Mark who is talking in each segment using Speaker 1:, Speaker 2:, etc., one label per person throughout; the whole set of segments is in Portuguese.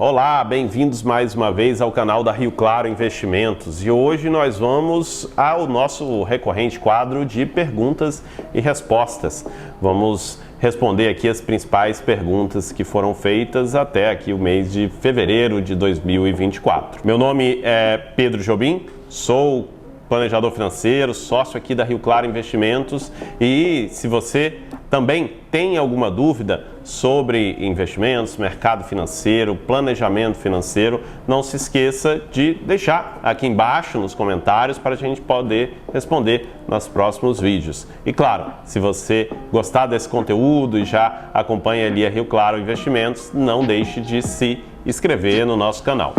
Speaker 1: Olá, bem-vindos mais uma vez ao canal da Rio Claro Investimentos e hoje nós vamos ao nosso recorrente quadro de perguntas e respostas. Vamos responder aqui as principais perguntas que foram feitas até aqui o mês de fevereiro de 2024. Meu nome é Pedro Jobim, sou planejador financeiro, sócio aqui da Rio Claro Investimentos e se você também tem alguma dúvida sobre investimentos, mercado financeiro, planejamento financeiro, não se esqueça de deixar aqui embaixo nos comentários para a gente poder responder nos próximos vídeos. E claro, se você gostar desse conteúdo e já acompanha ali a Rio Claro Investimentos, não deixe de se inscrever no nosso canal.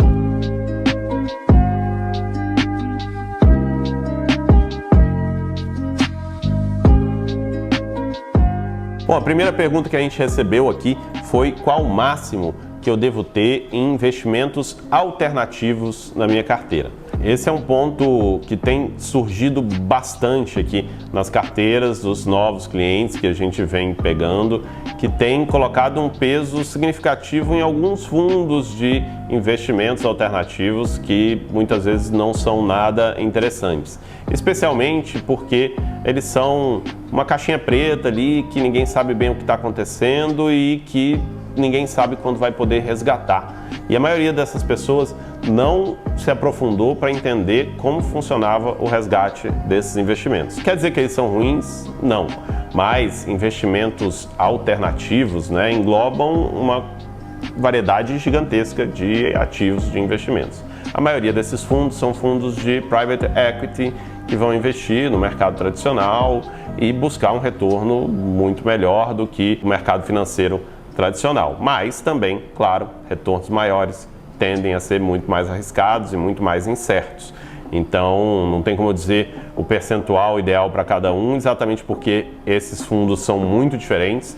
Speaker 1: Bom, a primeira pergunta que a gente recebeu aqui foi qual o máximo que eu devo ter em investimentos alternativos na minha carteira. Esse é um ponto que tem surgido bastante aqui nas carteiras dos novos clientes que a gente vem pegando, que tem colocado um peso significativo em alguns fundos de investimentos alternativos que muitas vezes não são nada interessantes, especialmente porque eles são uma caixinha preta ali que ninguém sabe bem o que está acontecendo e que ninguém sabe quando vai poder resgatar. E a maioria dessas pessoas não se aprofundou para entender como funcionava o resgate desses investimentos. Quer dizer que eles são ruins? Não. Mas investimentos alternativos, englobam uma variedade gigantesca de ativos de investimentos. A maioria desses fundos são fundos de private equity que vão investir no mercado tradicional e buscar um retorno muito melhor do que o mercado financeiro tradicional. Mas também, claro, retornos maiores tendem a ser muito mais arriscados e muito mais incertos. Então, não tem como dizer o percentual ideal para cada um, exatamente porque esses fundos são muito diferentes,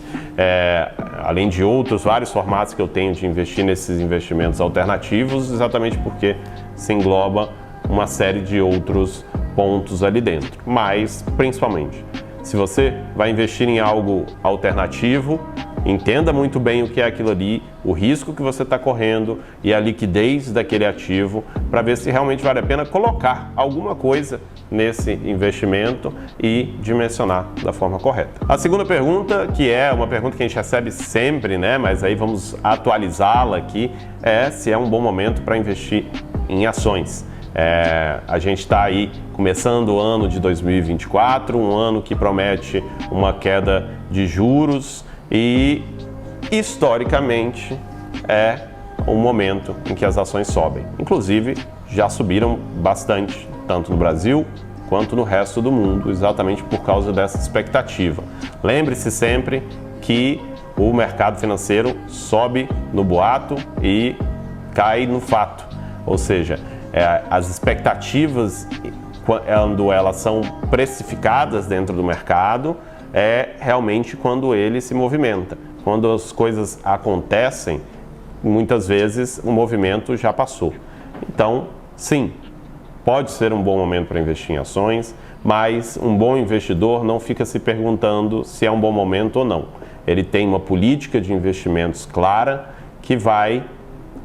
Speaker 1: além de outros vários formatos que eu tenho de investir nesses investimentos alternativos, exatamente porque se engloba uma série de outros pontos ali dentro. Mas, principalmente, se você vai investir em algo alternativo, entenda muito bem o que é aquilo ali, o risco que você está correndo e a liquidez daquele ativo para ver se realmente vale a pena colocar alguma coisa nesse investimento e dimensionar da forma correta. A segunda pergunta, que é uma pergunta que a gente recebe sempre, mas aí vamos atualizá-la aqui, é se é um bom momento para investir em ações. A gente está aí começando o ano de 2024, um ano que promete uma queda de juros e, historicamente, é um momento em que as ações sobem. Inclusive, já subiram bastante, tanto no Brasil quanto no resto do mundo, exatamente por causa dessa expectativa. Lembre-se sempre que o mercado financeiro sobe no boato e cai no fato, ou seja, as expectativas, quando elas são precificadas dentro do mercado, é realmente quando ele se movimenta. Quando as coisas acontecem, muitas vezes o movimento já passou. Então, sim, pode ser um bom momento para investir em ações, mas um bom investidor não fica se perguntando se é um bom momento ou não. Ele tem uma política de investimentos clara que vai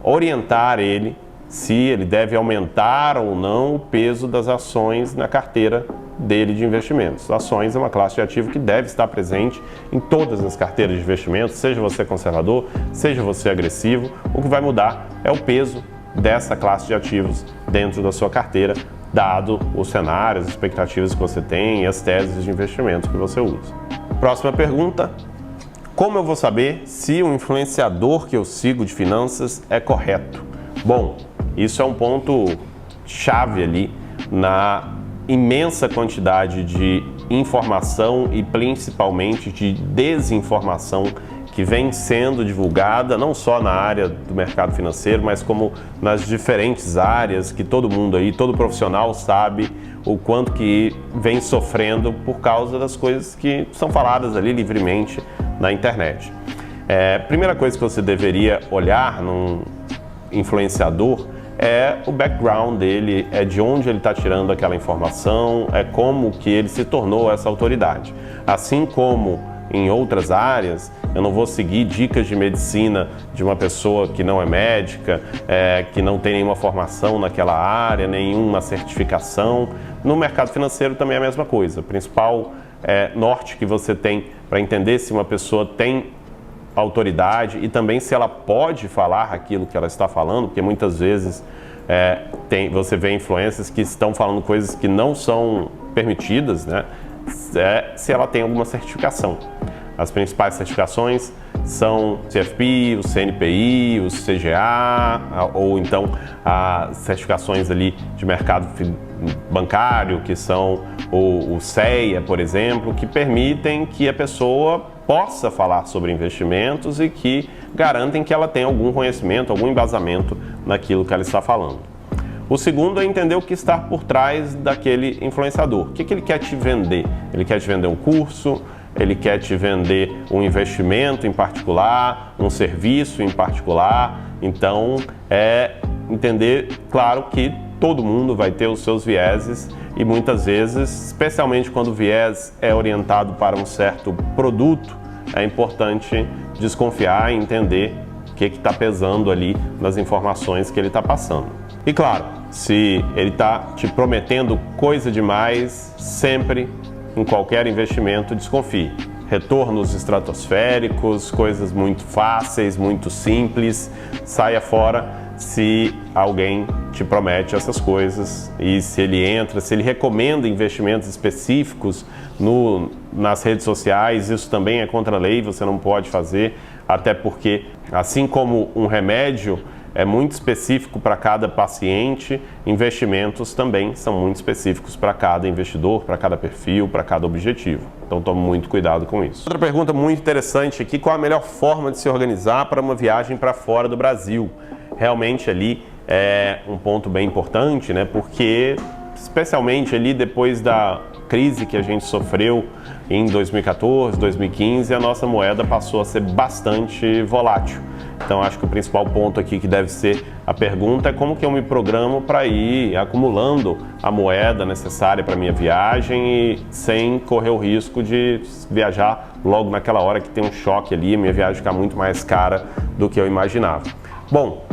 Speaker 1: orientar ele se ele deve aumentar ou não o peso das ações na carteira dele de investimentos. Ações é uma classe de ativo que deve estar presente em todas as carteiras de investimentos, seja você conservador, seja você agressivo. O que vai mudar é o peso dessa classe de ativos dentro da sua carteira, dado o cenário, as expectativas que você tem e as teses de investimento que você usa. Próxima pergunta: como eu vou saber se o influenciador que eu sigo de finanças é correto? Bom, isso é um ponto chave ali na imensa quantidade de informação e principalmente de desinformação que vem sendo divulgada não só na área do mercado financeiro, mas como nas diferentes áreas que todo mundo aí, todo profissional sabe o quanto que vem sofrendo por causa das coisas que são faladas ali livremente na internet. Primeira coisa que você deveria olhar num influenciador é o background dele, é de onde ele está tirando aquela informação, é como que ele se tornou essa autoridade. Assim como em outras áreas, eu não vou seguir dicas de medicina de uma pessoa que não é médica, que não tem nenhuma formação naquela área, nenhuma certificação. No mercado financeiro também é a mesma coisa. O principal norte que você tem para entender se uma pessoa tem autoridade e também se ela pode falar aquilo que ela está falando, porque muitas vezes você vê influencers que estão falando coisas que não são permitidas, né? Se ela tem alguma certificação. As principais certificações são o CFP, o CNPI, o CGA, ou então as certificações ali de mercado bancário, que são o CEA, por exemplo, que permitem que a pessoa possa falar sobre investimentos e que garantem que ela tem algum conhecimento, algum embasamento naquilo que ela está falando. O segundo é entender o que está por trás daquele influenciador. O que ele quer te vender? Ele quer te vender um curso? Ele quer te vender um investimento em particular? Um serviço em particular? Então, entender, claro, que todo mundo vai ter os seus vieses e muitas vezes, especialmente quando o viés é orientado para um certo produto, é importante desconfiar e entender o que está pesando ali nas informações que ele está passando. E claro, se ele está te prometendo coisa demais, sempre, em qualquer investimento, desconfie. Retornos estratosféricos, coisas muito fáceis, muito simples, saia fora se alguém te promete essas coisas e se ele recomenda investimentos específicos nas redes sociais. Isso também é contra a lei, você não pode fazer, até porque, assim como um remédio é muito específico para cada paciente, investimentos também são muito específicos para cada investidor, para cada perfil, para cada objetivo. Então tome muito cuidado com isso. Outra pergunta muito interessante aqui: qual a melhor forma de se organizar para uma viagem para fora do Brasil? Realmente ali é um ponto bem importante, né? Porque especialmente ali depois da crise que a gente sofreu em 2014, 2015, a nossa moeda passou a ser bastante volátil. Então acho que o principal ponto aqui que deve ser a pergunta é como que eu me programo para ir acumulando a moeda necessária para minha viagem e sem correr o risco de viajar logo naquela hora que tem um choque ali, a minha viagem ficar muito mais cara do que eu imaginava. Bom,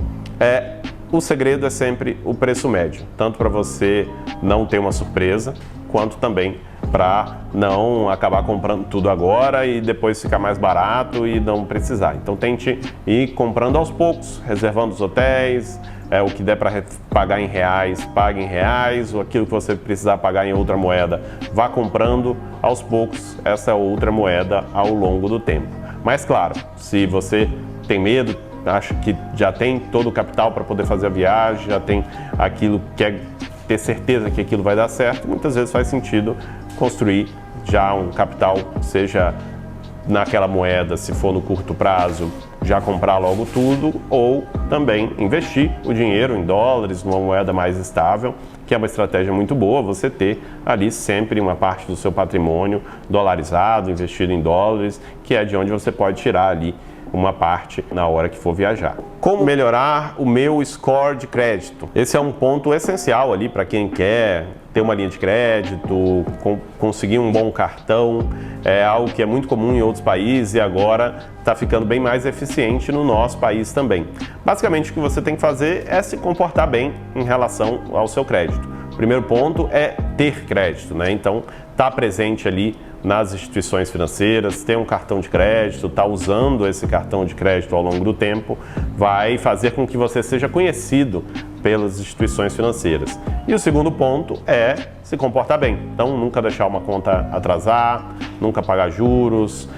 Speaker 1: o segredo é sempre o preço médio, tanto para você não ter uma surpresa, quanto também para não acabar comprando tudo agora e depois ficar mais barato e não precisar. Então tente ir comprando aos poucos, reservando os hotéis, o que der para pagar em reais, pague em reais, ou aquilo que você precisar pagar em outra moeda, vá comprando aos poucos essa outra moeda ao longo do tempo. Mas claro, se você tem medo, acha que já tem todo o capital para poder fazer a viagem, já tem aquilo, quer ter certeza que aquilo vai dar certo, muitas vezes faz sentido construir já um capital, seja naquela moeda, se for no curto prazo, já comprar logo tudo, ou também investir o dinheiro em dólares, numa moeda mais estável, que é uma estratégia muito boa, você ter ali sempre uma parte do seu patrimônio dolarizado, investido em dólares, que é de onde você pode tirar ali uma parte na hora que for viajar. Como melhorar o meu score de crédito? Esse é um ponto essencial ali para quem quer ter uma linha de crédito, conseguir um bom cartão. É algo que é muito comum em outros países e agora está ficando bem mais eficiente no nosso país também. Basicamente, o que você tem que fazer é se comportar bem em relação ao seu crédito. O primeiro ponto é ter crédito, né? Então, estar presente ali nas instituições financeiras, ter um cartão de crédito, estar usando esse cartão de crédito ao longo do tempo, vai fazer com que você seja conhecido pelas instituições financeiras. E o segundo ponto é se comportar bem. Então, nunca deixar uma conta atrasar, nunca pagar juros,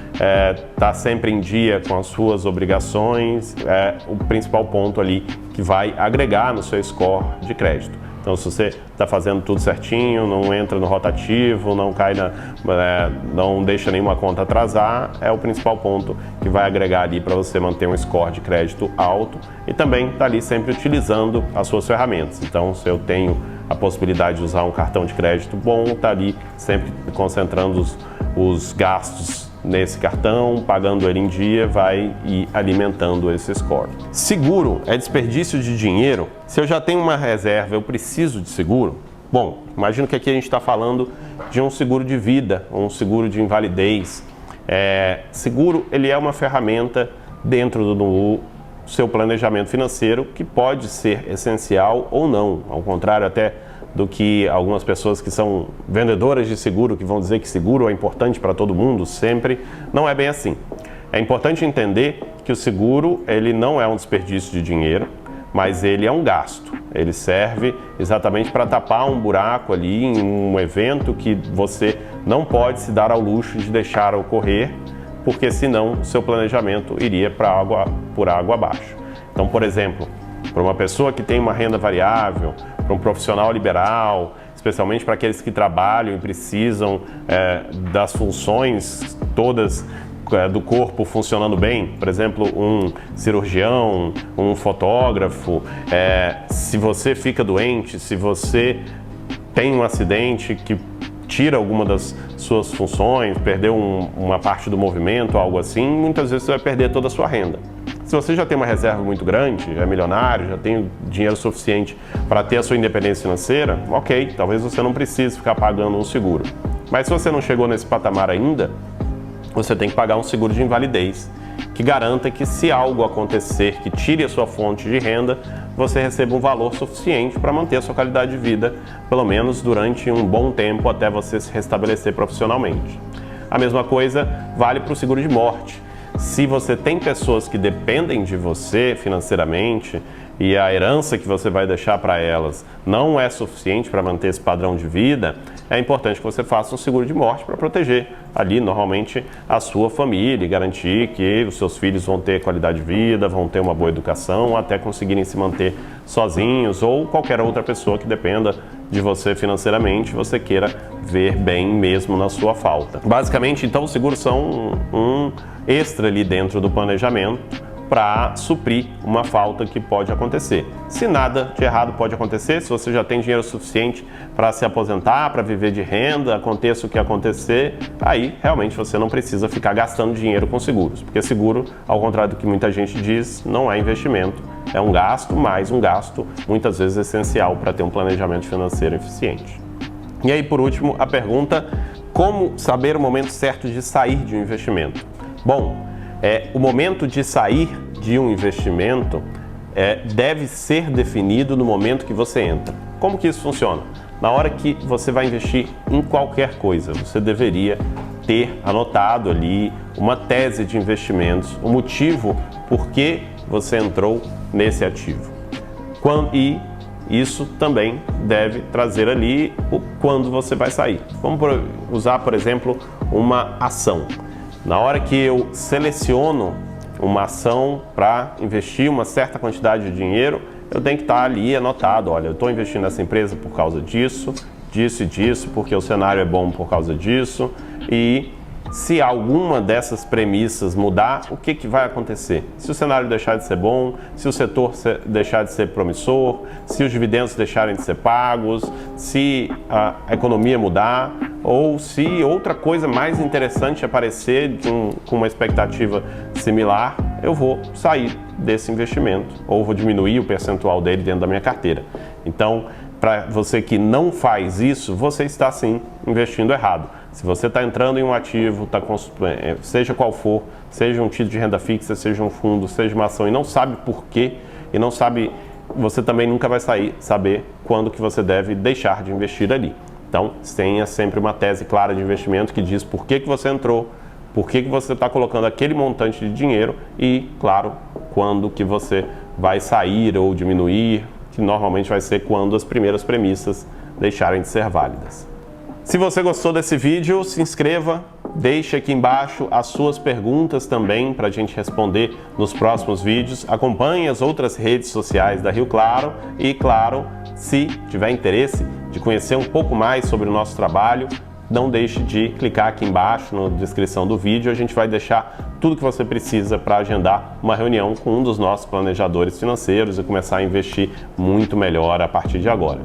Speaker 1: estar sempre em dia com as suas obrigações, é o principal ponto ali que vai agregar no seu score de crédito. Então, se você está fazendo tudo certinho, não entra no rotativo, não cai não deixa nenhuma conta atrasar, é o principal ponto que vai agregar ali para você manter um score de crédito alto e também está ali sempre utilizando as suas ferramentas. Então, se eu tenho a possibilidade de usar um cartão de crédito bom, está ali sempre concentrando os gastos nesse cartão, pagando ele em dia, vai ir alimentando esse score. Seguro é desperdício de dinheiro? Se eu já tenho uma reserva, eu preciso de seguro? Bom, imagino que aqui a gente está falando de um seguro de vida, um seguro de invalidez. Seguro, ele é uma ferramenta dentro do seu planejamento financeiro que pode ser essencial ou não, ao contrário até do que algumas pessoas que são vendedoras de seguro, que vão dizer que seguro é importante para todo mundo sempre, não é bem assim. É importante entender que o seguro, ele não é um desperdício de dinheiro, mas ele é um gasto. Ele serve exatamente para tapar um buraco ali em um evento que você não pode se dar ao luxo de deixar ocorrer, porque senão o seu planejamento iria por água abaixo. Então, por exemplo, para uma pessoa que tem uma renda variável, para um profissional liberal, especialmente para aqueles que trabalham e precisam das funções todas do corpo funcionando bem, por exemplo, um cirurgião, um fotógrafo, se você fica doente, se você tem um acidente que tira alguma das suas funções, perdeu uma parte do movimento, algo assim, muitas vezes você vai perder toda a sua renda. Se você já tem uma reserva muito grande, é milionário, já tem dinheiro suficiente para ter a sua independência financeira, ok, talvez você não precise ficar pagando um seguro. Mas se você não chegou nesse patamar ainda, você tem que pagar um seguro de invalidez, que garanta que se algo acontecer que tire a sua fonte de renda, você receba um valor suficiente para manter a sua qualidade de vida, pelo menos durante um bom tempo até você se restabelecer profissionalmente. A mesma coisa vale para o seguro de morte. Se você tem pessoas que dependem de você financeiramente e a herança que você vai deixar para elas não é suficiente para manter esse padrão de vida, é importante que você faça um seguro de morte para proteger ali, normalmente, a sua família e garantir que os seus filhos vão ter qualidade de vida, vão ter uma boa educação, até conseguirem se manter sozinhos ou qualquer outra pessoa que dependa de você financeiramente, você queira ver bem mesmo na sua falta. Basicamente, então, os seguros são um extra ali dentro do planejamento para suprir uma falta que pode acontecer. Se nada de errado pode acontecer, se você já tem dinheiro suficiente para se aposentar, para viver de renda, aconteça o que acontecer, aí realmente você não precisa ficar gastando dinheiro com seguros, porque seguro, ao contrário do que muita gente diz, não é investimento, é um gasto, mas um gasto muitas vezes essencial para ter um planejamento financeiro eficiente. E aí, por último, a pergunta: como saber o momento certo de sair de um investimento? Bom, o momento de sair de um investimento deve ser definido no momento que você entra. Como que isso funciona? Na hora que você vai investir em qualquer coisa, você deveria ter anotado ali uma tese de investimentos, o motivo por que você entrou nesse ativo. E isso também deve trazer ali quando você vai sair. Vamos usar, por exemplo, uma ação. Na hora que eu seleciono uma ação para investir uma certa quantidade de dinheiro, eu tenho que estar ali anotado: olha, eu estou investindo nessa empresa por causa disso, disso e disso, porque o cenário é bom por causa disso, e se alguma dessas premissas mudar, o que vai acontecer? Se o cenário deixar de ser bom, se o setor deixar de ser promissor, se os dividendos deixarem de ser pagos, se a economia mudar, ou se outra coisa mais interessante aparecer com uma expectativa similar, eu vou sair desse investimento, ou vou diminuir o percentual dele dentro da minha carteira. Então, para você que não faz isso, você está sim investindo errado. Se você está entrando em um ativo, seja qual for, seja um título de renda fixa, seja um fundo, seja uma ação, e não sabe por quê, e não sabe, você também nunca vai saber quando que você deve deixar de investir ali. Então, tenha sempre uma tese clara de investimento que diz por que você entrou, por que você está colocando aquele montante de dinheiro e, claro, quando que você vai sair ou diminuir, que normalmente vai ser quando as primeiras premissas deixarem de ser válidas. Se você gostou desse vídeo, se inscreva, deixe aqui embaixo as suas perguntas também para a gente responder nos próximos vídeos. Acompanhe as outras redes sociais da Rio Claro e, claro, se tiver interesse de conhecer um pouco mais sobre o nosso trabalho, não deixe de clicar aqui embaixo na descrição do vídeo. A gente vai deixar tudo que você precisa para agendar uma reunião com um dos nossos planejadores financeiros e começar a investir muito melhor a partir de agora.